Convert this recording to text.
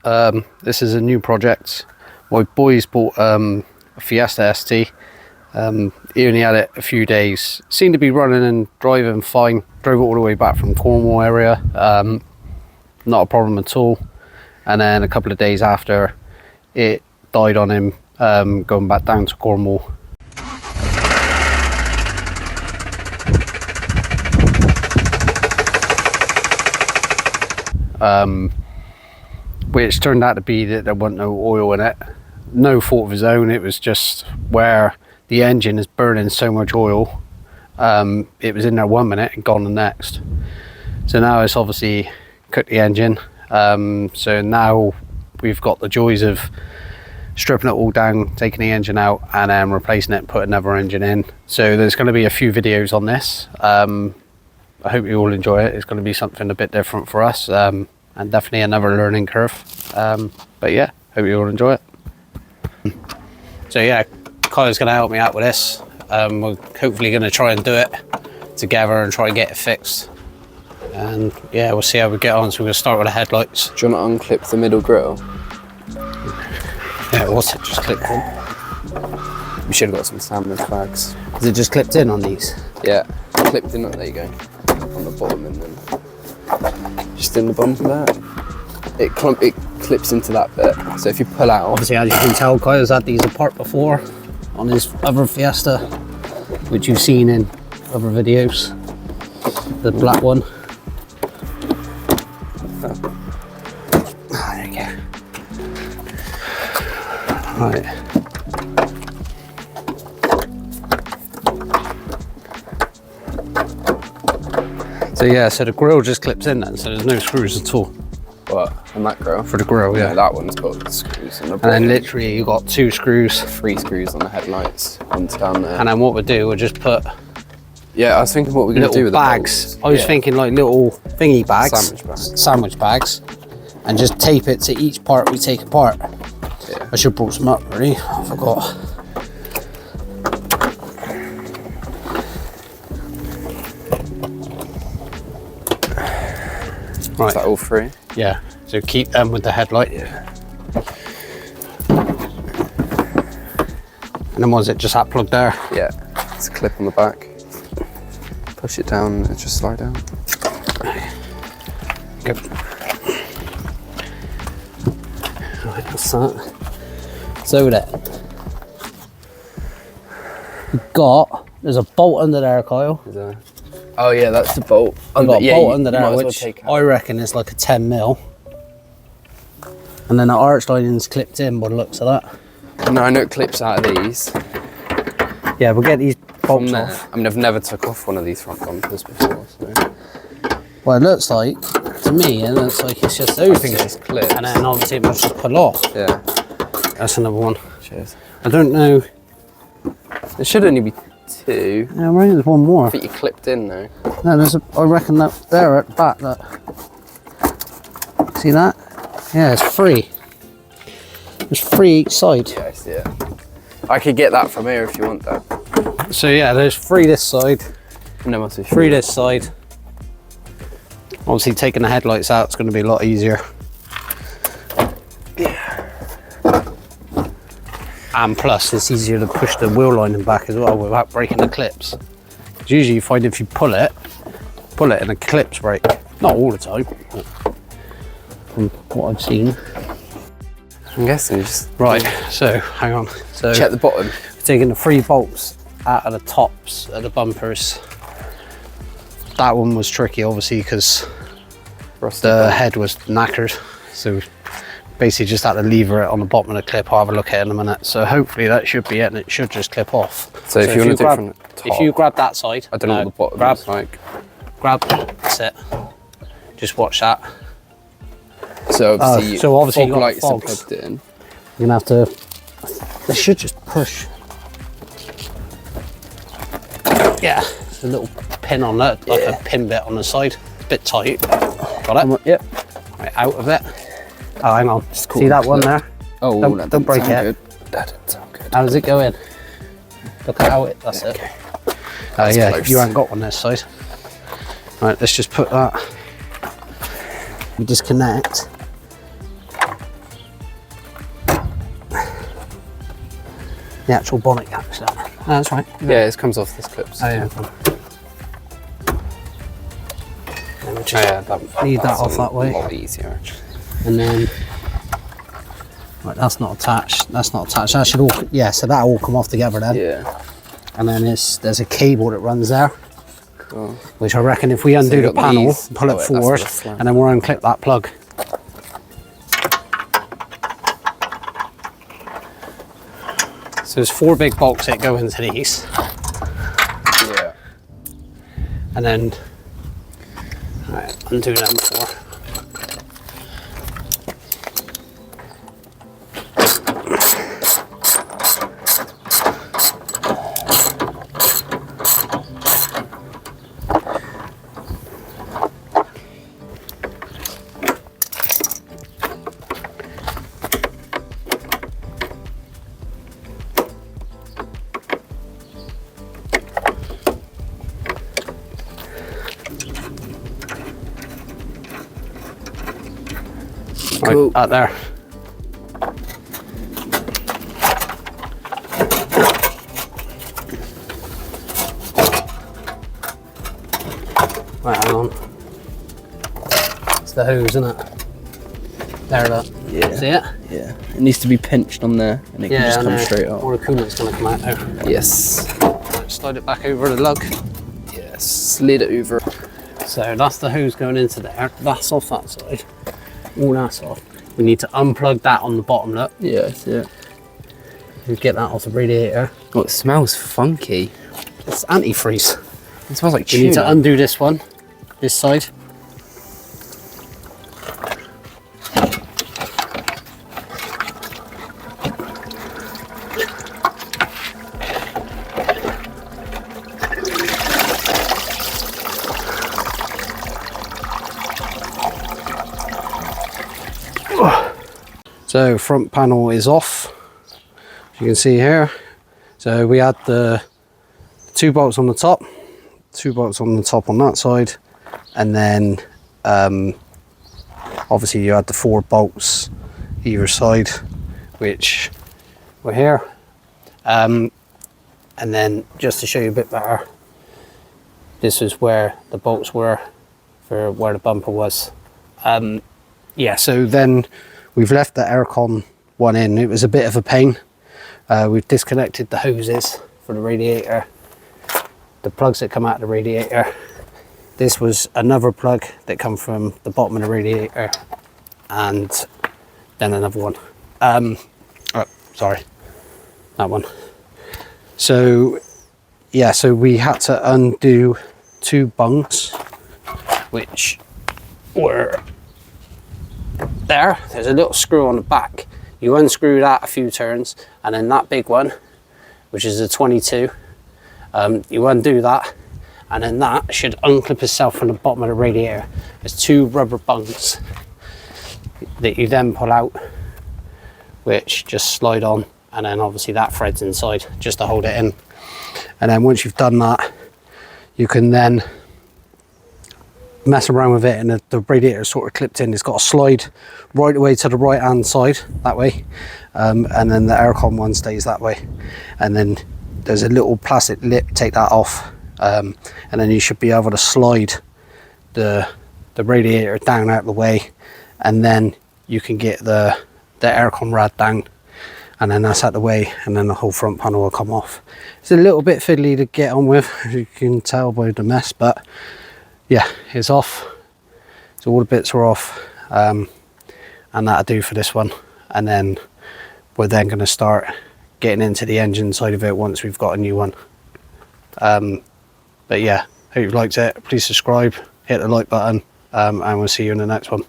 This is a new project. My boys bought a Fiesta ST. He only had it a few days. Seemed to be running and driving fine. Drove it all the way back from Cornwall area. Not a problem at all. And then a couple of days after, it died on him going back down to Cornwall. Which turned out to be that there wasn't no oil in it. No fault of his own, it was just where the engine is burning so much oil. It was in there 1 minute and gone the next. So now it's obviously cooked the engine. So now we've got the joys of stripping it all down, taking the engine out and then replacing it and putting another engine in. So there's going to be a few videos on this. I hope you all enjoy it. It's going to be something a bit different for us, and definitely another learning curve. But yeah, hope you all enjoy it. So yeah, Kyle's going to help me out with this. We're hopefully going to try and do it together and try and get it fixed. And yeah, we'll see how we get on. So we're going to start with the headlights. Do you want to unclip the middle grille? Yeah, what's it just clipped in? We should have got some sandwich bags. Is it just clipped in on these? Yeah, clipped in. There you go. On the bottom and then just in the bumper there. It clips into that bit. So if you pull out, obviously, as you can tell, Kyle's had these apart before on his other Fiesta, which you've seen in other videos. The black one. There you go. Right. So yeah, so the grille just clips in then, so there's no screws at all. What? On that grille? For the grille, yeah. That one's got screws on the bottom. And then literally you got 2 screws. 3 screws on the headlights, one's down there. And then what we'll do, we'll just put... Yeah, I was thinking what we're going to do with bags. the bags. I was thinking like little thingy bags. Sandwich bags. And just tape it to each part we take apart. Yeah. I should have brought some up, really. I forgot. Right. Is that all 3? Yeah. So keep them with the headlight. Yeah. And then was it just that plug there? Yeah. It's a clip on the back. Push it down and just slide down. Good. Right, that's that. So then, there's a bolt under there, Kyle. Is there? Oh yeah, that's the bolt. I've got a bolt under there, which I reckon is like a 10 mil. And then the arch lining's clipped in by the looks of that. No, I know it clips out of these. Yeah, we'll get these bolts off. I mean, I've never took off one of these front bumpers before, so. Well, it looks like, to me, it looks like it's just those things. Clips. And then obviously it must just pull off. Yeah. That's another one. Cheers. I don't know. There should only be 2. Yeah, I reckon there's one more. I think you clipped in though. No, there's I reckon that there at the back, that. See that? Yeah, it's 3. There's 3 each side. Yeah, I see it. I could get that from here if you want that. So yeah, there's 3 this side. And there must be 3 this side. Obviously taking the headlights out is going to be a lot easier. Yeah. And plus it's easier to push the wheel lining back as well without breaking the clips. Because usually you find if you pull it and the clips break. Not all the time, but from what I've seen. I'm guessing just... Right, so hang on. So check the bottom. We're taking the 3 bolts out of the tops of the bumpers. That one was tricky obviously because the head was knackered. So basically just had to lever it on the bottom of the clip. I'll have a look at it in a minute. So hopefully that should be it and it should just clip off. So if you want to do it from the top. If you grab that side. I don't know what the bottom is like. Grab, that's it. Just watch that. So obviously, you got lights fogs. Plugged in. You're gonna have to, they should just push. Yeah, there's a little pin on that, like a pin bit on the side. A bit tight. Got it? Yep. Right, out of it. Oh, hang on. See that one there? Oh, don't break it. Good. That didn't sound good. How does it go in? Look at how it, that's it. Yeah, close. You haven't got one this side. Right, let's just put that. We disconnect. The actual bonnet catch that. Oh, that's right. Yeah, it comes off this clip. Oh yeah. Let me just lead that off that way. A lot easier, actually. And then, right, that's not attached. That's not attached. That should all, yeah. So that'll all come off together then. Yeah. And then there's a cable that runs there, Cool. which I reckon if we undo you the got panel, these. pull it Oh, wait, that's forward, for the slam. and then we'll unclip that plug. So there's 4 big bolts that go into these, Yeah. and then right, undo them 4. Cool. Right, out there. Right, hang on. It's the hose, isn't it? There, look. Yeah. See it? Yeah. It needs to be pinched on there, and it can just come straight off. Or the coolant's going to come out now. Yes. Right, slide it back over the lug. Yes. Slid it over. So that's the hose going into there. That's off that side. All that's off. We need to unplug that on the bottom, look. Yeah, I see it. We get that off the radiator. Oh, it smells funky. It's antifreeze. It smells like We need to tuna. undo this one, this side. So front panel is off, as you can see here. So we had the 2 bolts on the top, 2 bolts on the top on that side, and then obviously you had the 4 bolts either side, which were here. And then just to show you a bit better, this is where the bolts were for where the bumper was. Yeah, so then we've left the aircon one in. It was a bit of a pain. We've disconnected the hoses for the radiator, the plugs that come out of the radiator. This was another plug that come from the bottom of the radiator, and then another one. Oh, sorry, that one. So yeah, so we had to undo 2 bungs, which were there. There's a little screw on the back. You unscrew that a few turns, and then that big one, which is a 22, you undo that, and then that should unclip itself from the bottom of the radiator. There's 2 rubber bungs that you then pull out, which just slide on, and then obviously that threads inside just to hold it in. And then once you've done that, you can then mess around with it, and the radiator is sort of clipped in. It's got a slide right away to the right hand side that way, and then the aircon one stays that way, and then there's a little plastic lip, take that off, and then you should be able to slide the radiator down out of the way, and then you can get the aircon rad down, and then that's out the way, and then the whole front panel will come off. It's a little bit fiddly to get on with, as you can tell by the mess, but yeah, it's off. So all the bits are off, and that'll do for this one. And then we're then going to start getting into the engine side of it once we've got a new one. But yeah, hope you liked it. Please subscribe, hit the like button, and we'll see you in the next one.